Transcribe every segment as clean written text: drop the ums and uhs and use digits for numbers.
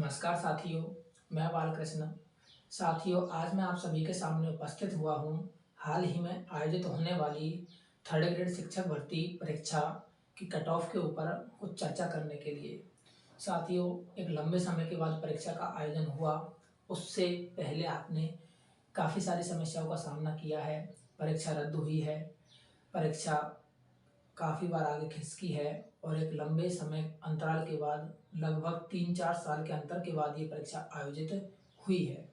नमस्कार साथियों, मैं बालकृष्ण। साथियों, आज मैं आप सभी के सामने उपस्थित हुआ हूँ हाल ही में आयोजित होने वाली थर्ड ग्रेड शिक्षक भर्ती परीक्षा की कट ऑफ के ऊपर कुछ चर्चा करने के लिए। साथियों, एक लंबे समय के बाद परीक्षा का आयोजन हुआ। उससे पहले आपने काफ़ी सारी समस्याओं का सामना किया है। परीक्षा रद्द हुई है, परीक्षा काफ़ी बार आगे खिसकी है और एक लंबे समय अंतराल के बाद लगभग 3-4 साल के अंतर के बाद ये परीक्षा आयोजित हुई है।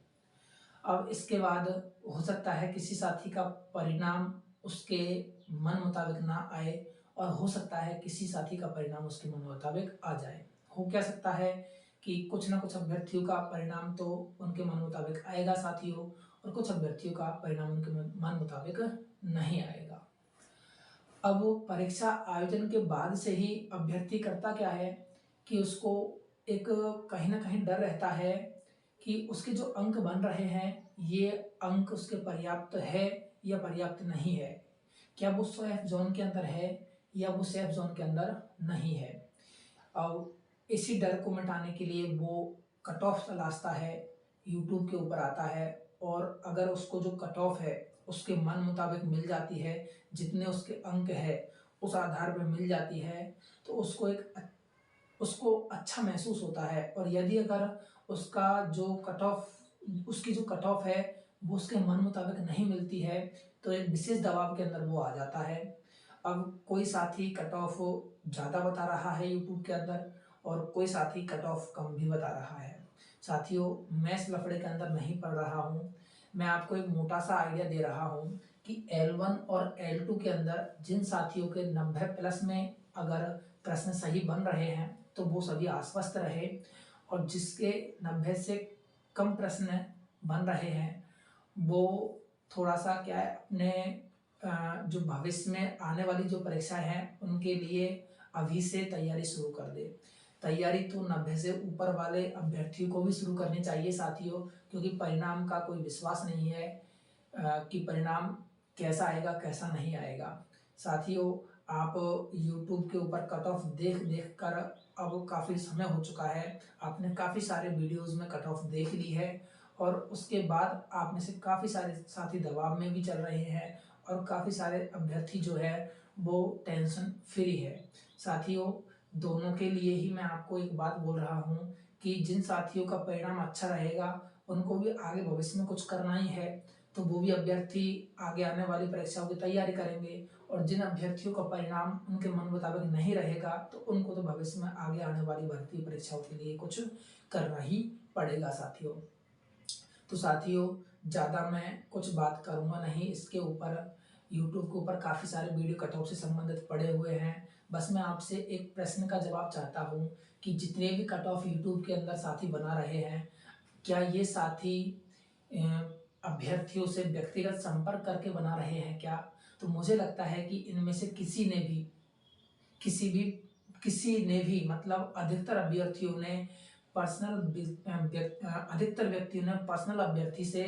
अब इसके बाद हो सकता है किसी साथी का परिणाम उसके मन मुताबिक ना आए और हो सकता है किसी साथी का परिणाम उसके मन मुताबिक आ जाए। हो क्या सकता है कि कुछ ना कुछ अभ्यर्थियों का परिणाम तो उनके मन मुताबिक आएगा साथियों, और कुछ अभ्यर्थियों का परिणाम उनके मन मुताबिक नहीं आएगा। अब परीक्षा आयोजन के बाद से ही अभ्यर्थी करता क्या है कि उसको एक कहीं न कहीं डर रहता है कि उसके जो अंक बन रहे हैं, ये अंक उसके पर्याप्त है या पर्याप्त नहीं है। क्या वो सेफ ज़ोन के अंदर है या वो सेफ ज़ोन के अंदर नहीं है। अब इसी डर को मिटाने के लिए वो कट ऑफ तलाशता है, यूट्यूब के ऊपर आता है, और अगर उसको जो कट ऑफ है उसके मन मुताबिक मिल जाती है, जितने उसके अंक है उस आधार पे मिल जाती है, तो उसको अच्छा महसूस होता है। और यदि अगर उसका जो कट ऑफ उसकी जो कट ऑफ है वो उसके मन मुताबिक नहीं मिलती है, तो एक विशेष दबाव के अंदर वो आ जाता है। अब कोई साथी कट ऑफ ज़्यादा बता रहा है यूट्यूब के अंदर और कोई साथी कट ऑफ कम भी बता रहा है। साथियों, मैं इस लफड़े के अंदर नहीं पड़ रहा हूँ। मैं आपको एक मोटा-सा आइडिया दे रहा हूँ कि L1 और L2 के अंदर जिन साथियों के 90 प्लस में अगर प्रश्न सही बन रहे हैं, तो वो सभी आश्वस्त रहे, और जिसके 90 से कम प्रश्न बन रहे हैं, वो थोड़ा-सा क्या है अपने जो भविष्य में आने वाली जो परीक्षाएँ हैं, उनके लिए अभी से तैयारी शुरू कर दें। तैयारी तो 90 से ऊपर वाले अभ्यर्थियों को भी शुरू करनी चाहिए साथियों, क्योंकि परिणाम का कोई विश्वास नहीं है कि परिणाम कैसा आएगा, कैसा नहीं आएगा। साथियों, आप यूट्यूब के ऊपर कट ऑफ देख-देख कर अब काफ़ी समय हो चुका है, आपने काफ़ी सारे वीडियोज़ में कट ऑफ देख ली है, और उसके बाद आप में से काफ़ी सारे साथी दबाव में भी चल रहे हैं और काफ़ी सारे अभ्यर्थी जो है वो टेंशन फ्री है। साथियों, दोनों के लिए ही मैं आपको एक बात बोल रहा हूँ कि जिन साथियों का परिणाम अच्छा रहेगा, उनको भी आगे भविष्य में कुछ करना ही है, तो वो भी अभ्यर्थी आगे आने वाली परीक्षाओं की तैयारी करेंगे, और जिन अभ्यर्थियों का परिणाम उनके मन मुताबिक नहीं रहेगा, तो उनको तो भविष्य में आगे आने वाली भर्ती परीक्षाओं के लिए कुछ करना ही पड़ेगा साथियों। तो साथियों, ज़्यादा मैं कुछ बात करूँगा नहीं इसके ऊपर। यूट्यूब के ऊपर काफ़ी सारे वीडियो कट ऑफ से संबंधित पड़े हुए हैं। बस मैं आपसे एक प्रश्न का जवाब चाहता हूँ कि जितने भी कट ऑफ यूट्यूब के अंदर साथी बना रहे हैं, क्या ये साथी अभ्यर्थियों से व्यक्तिगत संपर्क करके बना रहे हैं क्या? तो मुझे लगता है कि इनमें से किसी भी किसी ने भी मतलब अधिकतर व्यक्तियों ने पर्सनल अभ्यर्थी से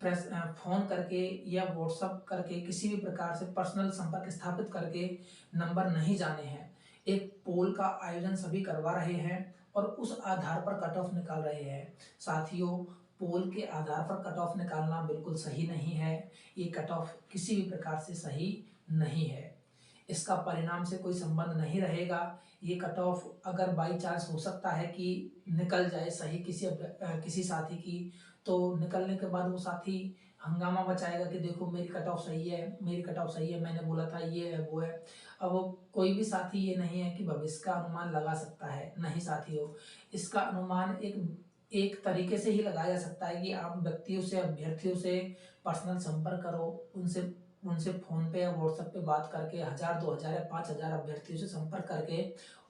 फ़ोन करके या व्हाट्सएप करके किसी भी प्रकार से पर्सनल संपर्क स्थापित करके नंबर नहीं जाने हैं। एक पोल का आयोजन सभी करवा रहे हैं और उस आधार पर कट ऑफ निकाल रहे हैं। साथियों, पोल के आधार पर कट ऑफ निकालना बिल्कुल सही नहीं है। ये कट ऑफ किसी भी प्रकार से सही नहीं है। इसका परिणाम से कोई संबंध नहीं रहेगा। ये कट ऑफ अगर बाई चांस हो सकता है कि निकल जाए सही किसी साथी की, तो निकलने के बाद वो साथी हंगामा मचाएगा कि देखो मेरी कट ऑफ सही है, मेरी कट ऑफ सही है, मैंने बोला था ये है, वो है। अब कोई भी साथी ये नहीं है कि भविष्य का अनुमान लगा सकता है, नहीं साथियों। इसका अनुमान एक एक तरीके से ही लगाया जा सकता है कि आप व्यक्तियों से, अभ्यर्थियों से पर्सनल संपर्क करो, उनसे उनसे फ़ोन पे या व्हाट्सएप पे बात करके 1000, 2000 या 5000 अभ्यर्थियों से संपर्क करके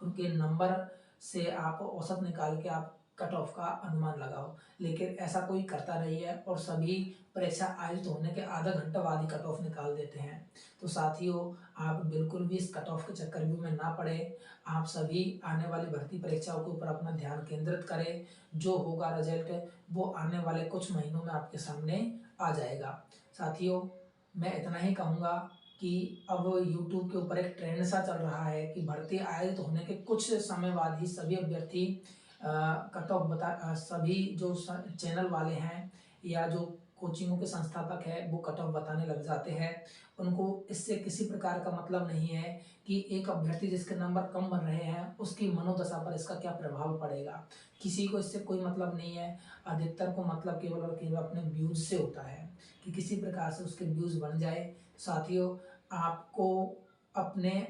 उनके नंबर से आप औसत निकाल के आप कट ऑफ का अनुमान लगाओ। लेकिन ऐसा कोई करता नहीं है और सभी परीक्षा आयोजित होने के आधा घंटा बाद ही कट ऑफ निकाल देते हैं। तो साथियों, आप बिल्कुल भी इस कट ऑफ के चक्कर में ना पड़े। आप सभी आने वाली भर्ती परीक्षाओं के ऊपर अपना ध्यान केंद्रित करें। जो होगा रिजल्ट वो आने वाले कुछ महीनों में आपके सामने आ जाएगा। साथियों, मैं इतना ही कहूँगा कि अब यूट्यूब के ऊपर एक ट्रेंड सा चल रहा है कि भर्ती आयोजित होने के कुछ समय बाद ही सभी अभ्यर्थी कट ऑफ सभी जो चैनल वाले हैं या जो कोचिंगों के संस्थापक है वो कट ऑफ बताने लग जाते हैं। उनको इससे किसी प्रकार का मतलब नहीं है कि एक अभ्यर्थी जिसके नंबर कम बन रहे हैं उसकी मनोदशा पर इसका क्या प्रभाव पड़ेगा। किसी को इससे कोई मतलब नहीं है। अधिकतर को मतलब केवल और केवल अपने व्यूज से होता है कि किसी प्रकार से उसके व्यूज बन जाए। साथियों, आपको अपने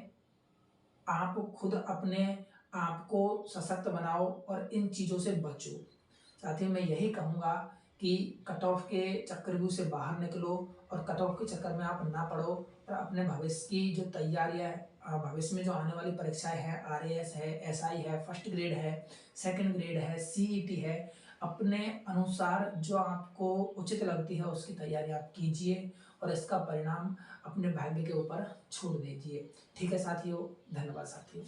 आप खुद अपने आप को सशक्त बनाओ और इन चीज़ों से बचो। साथियों, मैं यही कहूँगा कि कट ऑफ के चक्रव्यूह से बाहर निकलो और कट ऑफ के चक्कर में आप ना पड़ो और अपने भविष्य की जो तैयारियाँ है, भविष्य में जो आने वाली परीक्षाएं हैं, आरएएस है, एसआई है, फर्स्ट ग्रेड है, सेकंड ग्रेड है, सीईटी है, अपने अनुसार जो आपको उचित लगती है उसकी तैयारी आप कीजिए और इसका परिणाम अपने भाग्य के ऊपर छोड़ दीजिए। ठीक है साथियों, धन्यवाद साथियों।